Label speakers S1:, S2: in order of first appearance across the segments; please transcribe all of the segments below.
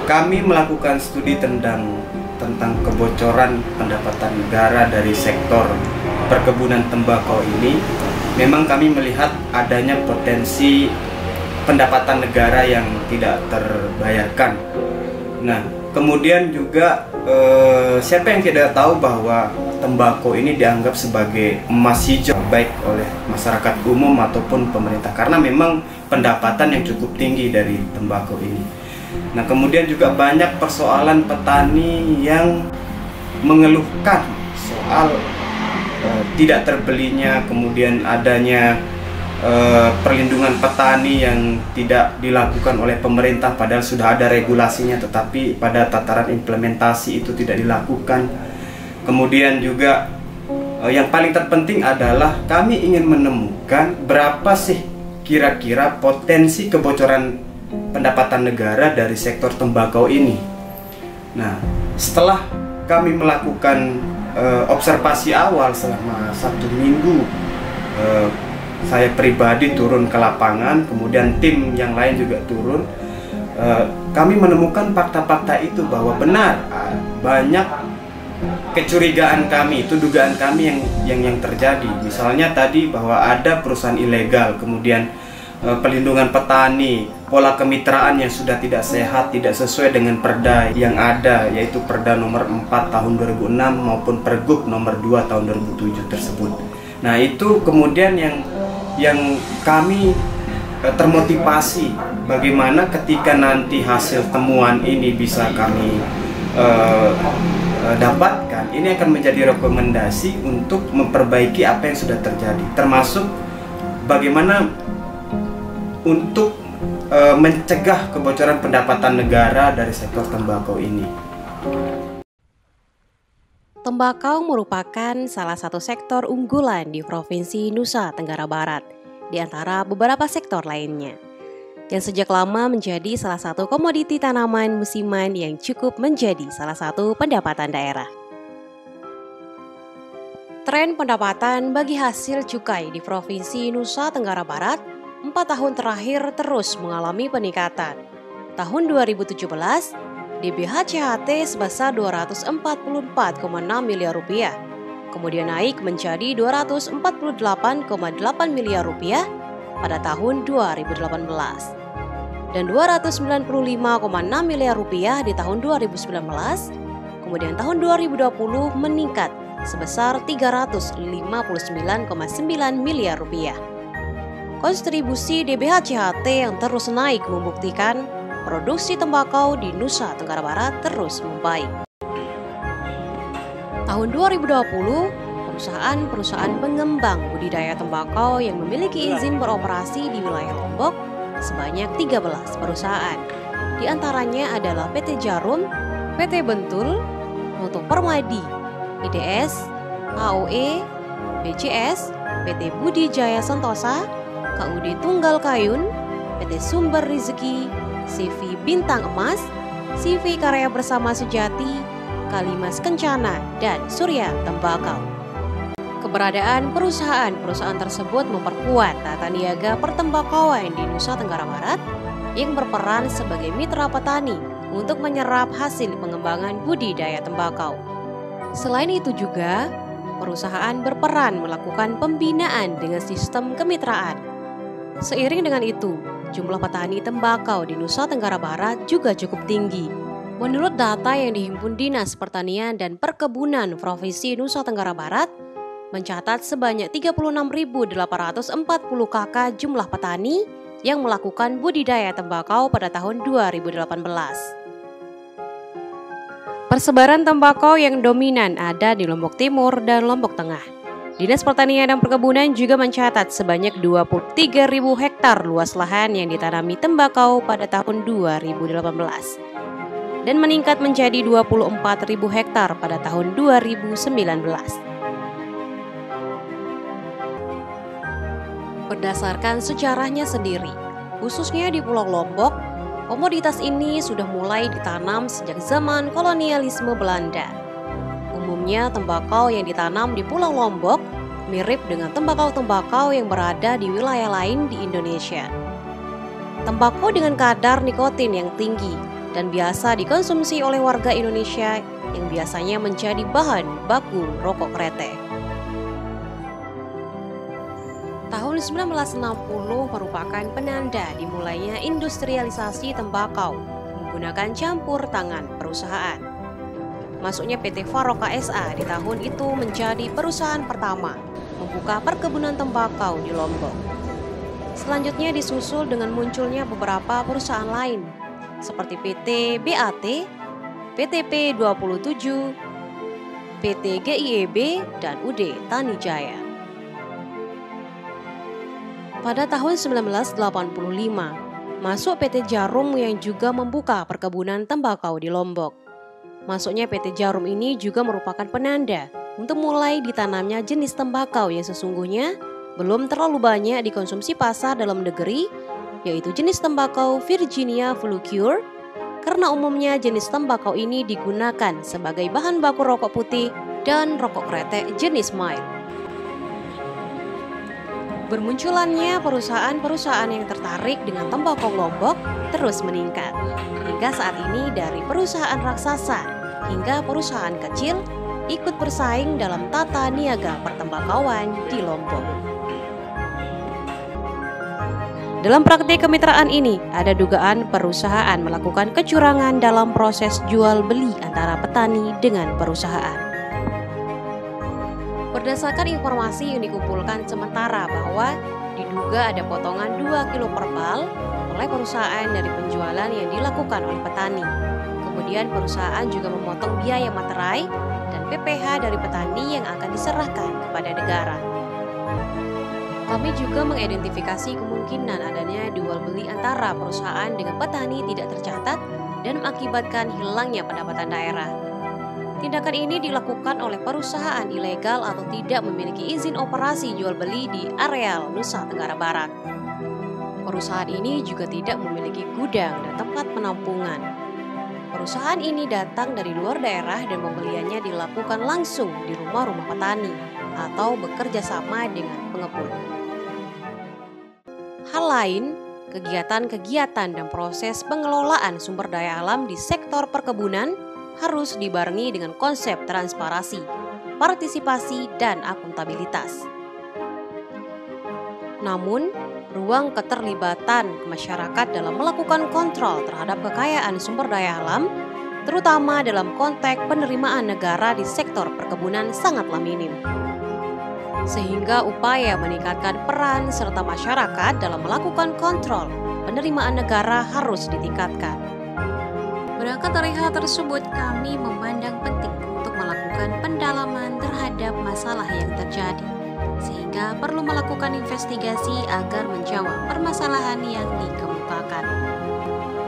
S1: Kami melakukan studi tentang kebocoran pendapatan negara dari sektor perkebunan tembakau ini. Memang kami melihat adanya potensi pendapatan negara yang tidak terbayarkan. Nah, kemudian juga siapa yang tidak tahu bahwa tembakau ini dianggap sebagai emas hijau baik oleh masyarakat umum ataupun pemerintah, karena memang pendapatan yang cukup tinggi dari tembakau ini. Nah, kemudian juga banyak persoalan petani yang mengeluhkan soal tidak terbelinya, kemudian adanya perlindungan petani yang tidak dilakukan oleh pemerintah padahal sudah ada regulasinya, tetapi pada tataran implementasi itu tidak dilakukan. Kemudian juga yang paling terpenting adalah kami ingin menemukan berapa sih kira-kira potensi kebocoran pendapatan negara dari sektor tembakau ini. Nah, setelah kami melakukan observasi awal selama 1 minggu, saya pribadi turun ke lapangan, kemudian tim yang lain juga turun. Kami menemukan fakta-fakta itu bahwa benar banyak kecurigaan kami, itu dugaan kami yang terjadi. Misalnya tadi bahwa ada perusahaan ilegal, kemudian pelindungan petani, pola kemitraan yang sudah tidak sehat, tidak sesuai dengan perda yang ada, yaitu Perda nomor 4 tahun 2006 maupun Pergub nomor 2 tahun 2007 tersebut. Nah, itu kemudian yang kami termotivasi bagaimana ketika nanti hasil temuan ini bisa kami dapatkan, ini akan menjadi rekomendasi untuk memperbaiki apa yang sudah terjadi, termasuk bagaimana untuk mencegah kebocoran pendapatan negara dari sektor tembakau ini.
S2: Tembakau merupakan salah satu sektor unggulan di Provinsi Nusa Tenggara Barat, di antara beberapa sektor lainnya, yang sejak lama menjadi salah satu komoditi tanaman musiman yang cukup menjadi salah satu pendapatan daerah. Tren pendapatan bagi hasil cukai di Provinsi Nusa Tenggara Barat 4 tahun terakhir terus mengalami peningkatan. Tahun 2017, DBH CHT sebesar 244,6 miliar rupiah, kemudian naik menjadi 248,8 miliar rupiah pada tahun 2018, dan 295,6 miliar rupiah di tahun 2019, kemudian tahun 2020 meningkat sebesar 359,9 miliar rupiah. Kontribusi DBH CHT yang terus naik membuktikan produksi tembakau di Nusa Tenggara Barat terus membaik. Tahun 2020, perusahaan-perusahaan pengembang budidaya tembakau yang memiliki izin beroperasi di wilayah Lombok sebanyak 13 perusahaan. Di antaranya adalah PT Jarum, PT Bentul, Mutu Permadi, IDS, AOE, BCS, PT Budi Jaya Sentosa, KUD Tunggal Kayun, PT Sumber Rizki, CV Bintang Emas, CV Karya Bersama Sejati, Kalimas Kencana, dan Surya Tembakau. Keberadaan perusahaan-perusahaan tersebut memperkuat tata niaga pertembakauan di Nusa Tenggara Barat yang berperan sebagai mitra petani untuk menyerap hasil pengembangan budidaya tembakau. Selain itu juga, perusahaan berperan melakukan pembinaan dengan sistem kemitraan. Seiring dengan itu, jumlah petani tembakau di Nusa Tenggara Barat juga cukup tinggi. Menurut data yang dihimpun Dinas Pertanian dan Perkebunan Provinsi Nusa Tenggara Barat, mencatat sebanyak 36.840 KK jumlah petani yang melakukan budidaya tembakau pada tahun 2018. Persebaran tembakau yang dominan ada di Lombok Timur dan Lombok Tengah. Dinas Pertanian dan Perkebunan juga mencatat sebanyak 23.000 hektar luas lahan yang ditanami tembakau pada tahun 2018 dan meningkat menjadi 24.000 hektar pada tahun 2019. Berdasarkan sejarahnya sendiri, khususnya di Pulau Lombok, komoditas ini sudah mulai ditanam sejak zaman kolonialisme Belanda. Umumnya tembakau yang ditanam di Pulau Lombok mirip dengan tembakau-tembakau yang berada di wilayah lain di Indonesia. Tembakau dengan kadar nikotin yang tinggi dan biasa dikonsumsi oleh warga Indonesia yang biasanya menjadi bahan baku rokok kretek. Tahun 1960 merupakan penanda dimulainya industrialisasi tembakau menggunakan campur tangan perusahaan. Masuknya PT Faroka SA di tahun itu menjadi perusahaan pertama membuka perkebunan tembakau di Lombok. Selanjutnya disusul dengan munculnya beberapa perusahaan lain seperti PT BAT, PT P27, PT GIEB, dan UD Tanijaya. Pada tahun 1985, masuk PT Djarum yang juga membuka perkebunan tembakau di Lombok. Masuknya PT Djarum ini juga merupakan penanda untuk mulai ditanamnya jenis tembakau yang sesungguhnya belum terlalu banyak dikonsumsi pasar dalam negeri, yaitu jenis tembakau Virginia Flucure, karena umumnya jenis tembakau ini digunakan sebagai bahan baku rokok putih dan rokok kretek jenis mild. Bermunculannya perusahaan-perusahaan yang tertarik dengan tembakau Lombok terus meningkat. Hingga saat ini dari perusahaan raksasa hingga perusahaan kecil ikut bersaing dalam tata niaga pertembakauan di Lombok. Dalam praktik kemitraan ini, ada dugaan perusahaan melakukan kecurangan dalam proses jual beli antara petani dengan perusahaan. Berdasarkan informasi yang dikumpulkan sementara bahwa diduga ada potongan 2 kilo per bal oleh perusahaan dari penjualan yang dilakukan oleh petani. Kemudian perusahaan juga memotong biaya materai dan PPh dari petani yang akan diserahkan kepada negara. Kami juga mengidentifikasi kemungkinan adanya jual beli antara perusahaan dengan petani tidak tercatat dan mengakibatkan hilangnya pendapatan daerah. Tindakan ini dilakukan oleh perusahaan ilegal atau tidak memiliki izin operasi jual beli di areal Nusa Tenggara Barat. Perusahaan ini juga tidak memiliki gudang dan tempat penampungan. Perusahaan ini datang dari luar daerah dan pembeliannya dilakukan langsung di rumah-rumah petani atau bekerja sama dengan pengepul. Hal lain, kegiatan-kegiatan dan proses pengelolaan sumber daya alam di sektor perkebunan harus dibarengi dengan konsep transparansi, partisipasi, dan akuntabilitas. Namun, ruang keterlibatan masyarakat dalam melakukan kontrol terhadap kekayaan sumber daya alam, terutama dalam konteks penerimaan negara di sektor perkebunan sangatlah minim. Sehingga upaya meningkatkan peran serta masyarakat dalam melakukan kontrol penerimaan negara harus ditingkatkan. Berangkat dari hal tersebut, kami memandang penting untuk melakukan pendalaman terhadap masalah yang terjadi, sehingga perlu melakukan investigasi agar menjawab permasalahan yang dikemukakan.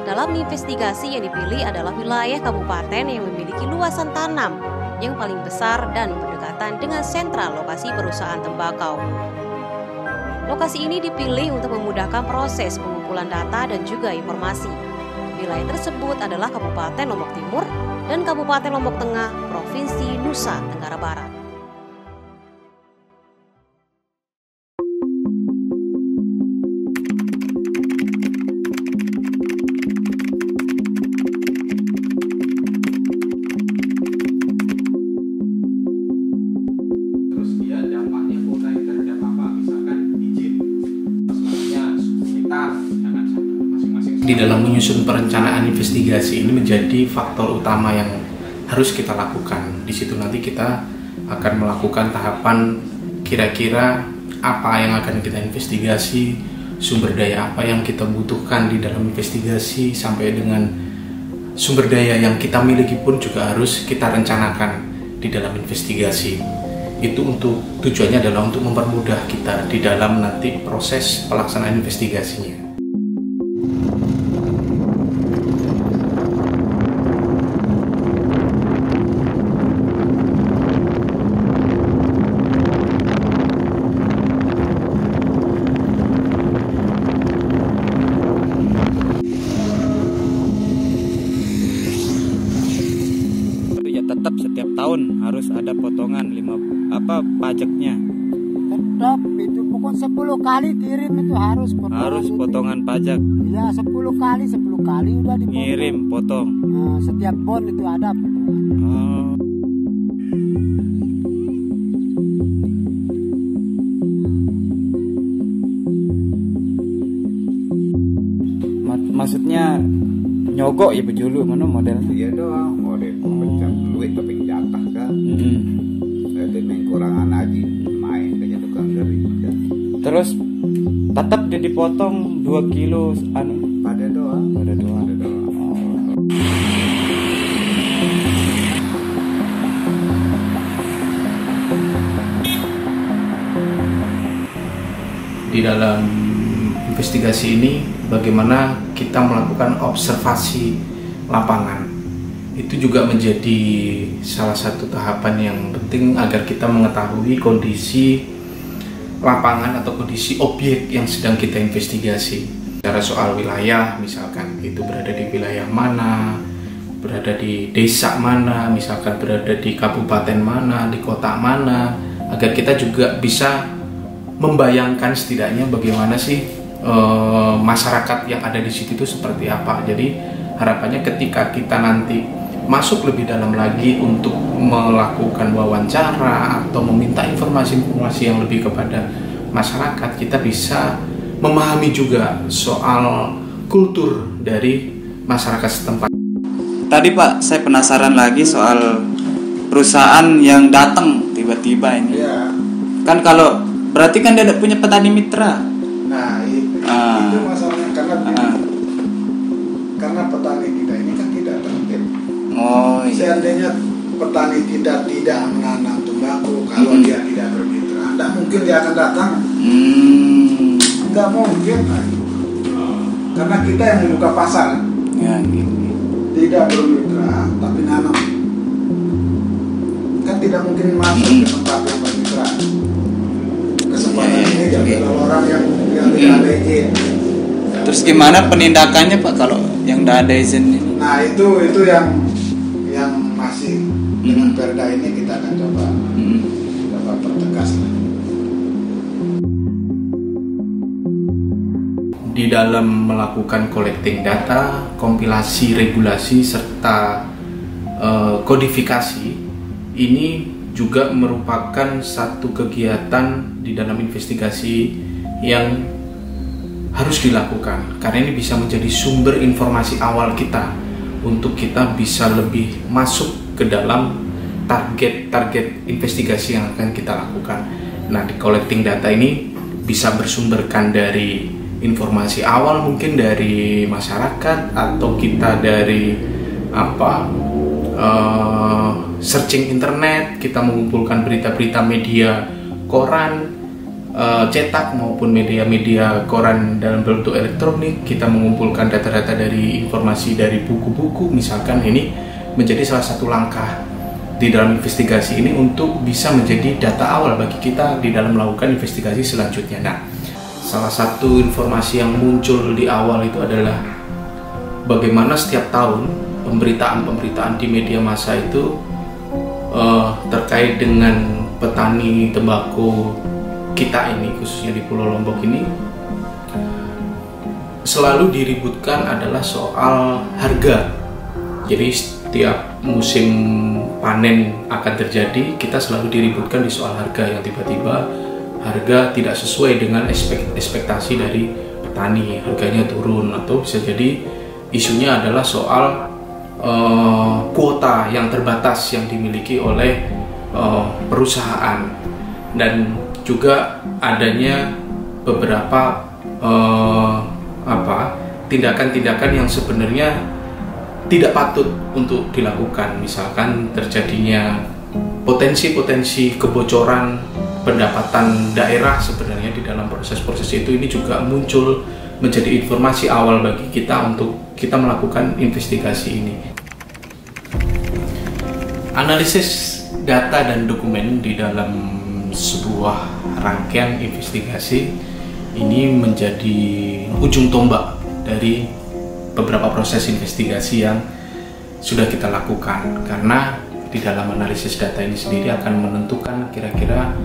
S2: Dalam investigasi yang dipilih adalah wilayah kabupaten yang memiliki luasan tanam yang paling besar dan berdekatan dengan sentra lokasi perusahaan tembakau. Lokasi ini dipilih untuk memudahkan proses pengumpulan data dan juga informasi. Wilayah tersebut adalah Kabupaten Lombok Timur dan Kabupaten Lombok Tengah, Provinsi Nusa Tenggara Barat.
S3: Di dalam menyusun perencanaan investigasi ini menjadi faktor utama yang harus kita lakukan. Di situ nanti kita akan melakukan tahapan kira-kira apa yang akan kita investigasi, sumber daya apa yang kita butuhkan di dalam investigasi, sampai dengan sumber daya yang kita miliki pun juga harus kita rencanakan di dalam investigasi. Itu tujuannya adalah untuk mempermudah kita di dalam nanti proses pelaksanaan investigasinya.
S1: Tetap setiap tahun harus ada potongan pajaknya.
S4: Tetap itu pokok 10 kali kirim itu harus potongan.
S1: Harus potongan pajak.
S4: Iya 10 kali udah dipotong.
S1: Ngirim potong.
S4: Nah, setiap bon itu ada potongan.
S1: Maksudnya nyogok ya bejulu mana modelnya?
S5: Iya doang, model pecah duit tapi jatah kan. Jadi main kurangan aja, main kayak tukang geri.
S1: Terus tetap dia dipotong 2 kilo
S5: Pada doang.
S3: Di dalam investigasi ini bagaimana kita melakukan observasi lapangan. Itu juga menjadi salah satu tahapan yang penting agar kita mengetahui kondisi lapangan atau kondisi objek yang sedang kita investigasi. Bicara soal wilayah, misalkan itu berada di wilayah mana, berada di desa mana, misalkan berada di kabupaten mana, di kota mana, agar kita juga bisa membayangkan setidaknya bagaimana sih masyarakat yang ada di situ itu seperti apa. Jadi harapannya ketika kita nanti masuk lebih dalam lagi untuk melakukan wawancara atau meminta informasi-informasi yang lebih kepada masyarakat, kita bisa memahami juga soal kultur dari masyarakat setempat.
S1: Tadi Pak, saya penasaran lagi soal perusahaan yang datang tiba-tiba ini.
S5: Iya.
S1: Kan kalau berarti kan dia ada punya petani mitra.
S5: Nah, itu masalahnya karena petani kita ini kan tidak tertib.
S1: Oh iya.
S5: Seandainya petani tidak menanam tembakau, kalau dia tidak bermitra, tidak mungkin dia akan datang. Nggak mungkin lah. Karena kita yang membuka pasar.
S1: Ya, gitu.
S5: Tidak bermitra tapi nanam, kan tidak mungkin masuk ke tempat yang bermitra. Kesempatan ini jadilah orang yang tidak ada izin.
S1: Terus gimana penindakannya Pak kalau yang tidak ada izin ini?
S5: Nah itu yang masih dengan perda ini kita akan coba pertegas.
S3: Di dalam melakukan collecting data, kompilasi regulasi serta kodifikasi, ini juga merupakan satu kegiatan di dalam investigasi yang harus dilakukan, karena ini bisa menjadi sumber informasi awal kita untuk kita bisa lebih masuk ke dalam target-target investigasi yang akan kita lakukan. Nah, di collecting data ini bisa bersumberkan dari informasi awal mungkin dari masyarakat, atau kita dari searching internet, kita mengumpulkan berita-berita media koran cetak maupun media-media koran dalam bentuk elektronik, kita mengumpulkan data-data dari informasi dari buku-buku misalkan. Ini menjadi salah satu langkah di dalam investigasi ini untuk bisa menjadi data awal bagi kita di dalam melakukan investigasi selanjutnya. Nah, salah satu informasi yang muncul di awal itu adalah bagaimana setiap tahun pemberitaan-pemberitaan di media massa itu terkait dengan petani tembakau kita ini, khususnya di Pulau Lombok ini, selalu diributkan adalah soal harga. Jadi setiap musim panen akan terjadi, kita selalu diributkan di soal harga yang tiba-tiba harga tidak sesuai dengan ekspektasi dari petani, harganya turun, atau bisa jadi isunya adalah soal kuota yang terbatas yang dimiliki oleh perusahaan, dan juga adanya beberapa tindakan-tindakan yang sebenarnya tidak patut untuk dilakukan. Misalkan terjadinya potensi-potensi kebocoran pendapatan daerah sebenarnya di dalam proses-proses itu, ini juga muncul menjadi informasi awal bagi kita untuk kita melakukan investigasi ini. Analisis data dan dokumen di dalam sebuah rangkaian investigasi ini menjadi ujung tombak dari beberapa proses investigasi yang sudah kita lakukan, karena di dalam analisis data ini sendiri akan menentukan kira-kira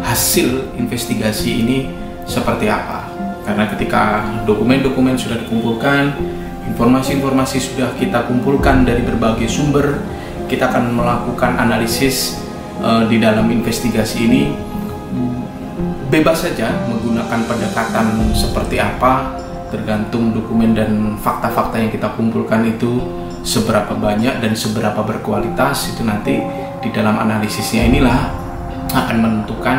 S3: hasil investigasi ini seperti apa. Karena ketika dokumen-dokumen sudah dikumpulkan, informasi-informasi sudah kita kumpulkan dari berbagai sumber, kita akan melakukan analisis di dalam investigasi ini. Bebas saja menggunakan pendekatan seperti apa, tergantung dokumen dan fakta-fakta yang kita kumpulkan itu seberapa banyak dan seberapa berkualitas. Itu nanti di dalam analisisnya inilah akan menentukan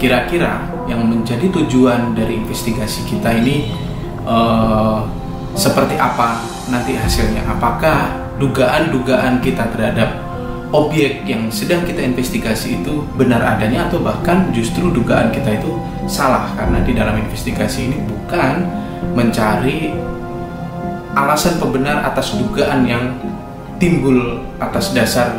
S3: kira-kira yang menjadi tujuan dari investigasi kita ini seperti apa nanti hasilnya. Apakah dugaan-dugaan kita terhadap objek yang sedang kita investigasi itu benar adanya, atau bahkan justru dugaan kita itu salah, karena di dalam investigasi ini bukan mencari alasan pembenar atas dugaan yang timbul atas dasar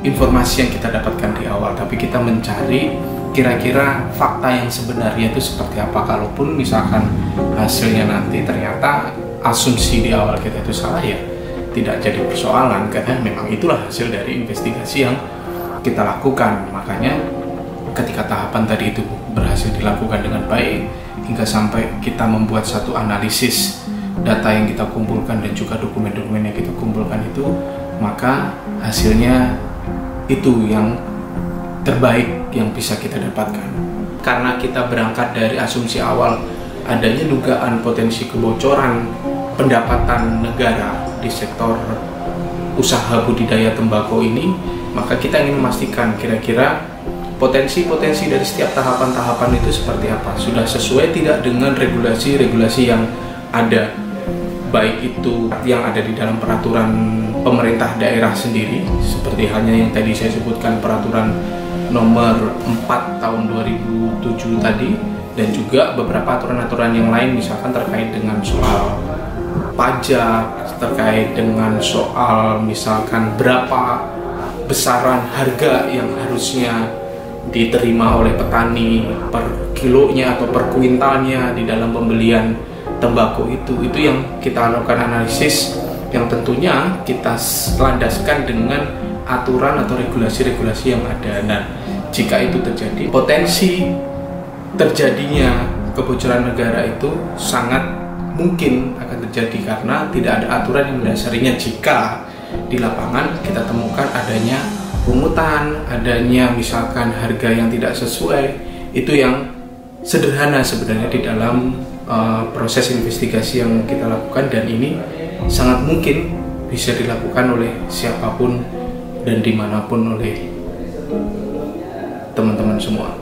S3: informasi yang kita dapatkan di awal, tapi kita mencari kira-kira fakta yang sebenarnya itu seperti apa. Kalaupun misalkan hasilnya nanti ternyata asumsi di awal kita itu salah, ya tidak jadi persoalan, karena memang itulah hasil dari investigasi yang kita lakukan. Makanya ketika tahapan tadi itu berhasil dilakukan dengan baik, hingga sampai kita membuat satu analisis data yang kita kumpulkan dan juga dokumen-dokumen yang kita kumpulkan itu, maka hasilnya itu yang terbaik yang bisa kita dapatkan. Karena kita berangkat dari asumsi awal adanya dugaan potensi kebocoran pendapatan negara di sektor usaha budidaya tembakau ini, maka kita ingin memastikan kira-kira potensi-potensi dari setiap tahapan-tahapan itu seperti apa, sudah sesuai tidak dengan regulasi-regulasi yang ada, baik itu yang ada di dalam peraturan pemerintah daerah sendiri, seperti halnya yang tadi saya sebutkan, peraturan nomor 4 tahun 2007 tadi, dan juga beberapa aturan-aturan yang lain, misalkan terkait dengan soal pajak, terkait dengan soal misalkan berapa besaran harga yang harusnya diterima oleh petani per kilonya atau per kuintalnya di dalam pembelian tembakau itu yang kita lakukan analisis, yang tentunya kita landaskan dengan aturan atau regulasi-regulasi yang ada. Nah, jika itu terjadi, potensi terjadinya kebocoran negara itu sangat mungkin akan terjadi, karena tidak ada aturan yang mendasarinya. Jika di lapangan kita temukan adanya pungutan, adanya misalkan harga yang tidak sesuai, itu yang sederhana sebenarnya di dalam proses investigasi yang kita lakukan, dan ini sangat mungkin bisa dilakukan oleh siapapun dan dimanapun oleh teman-teman semua.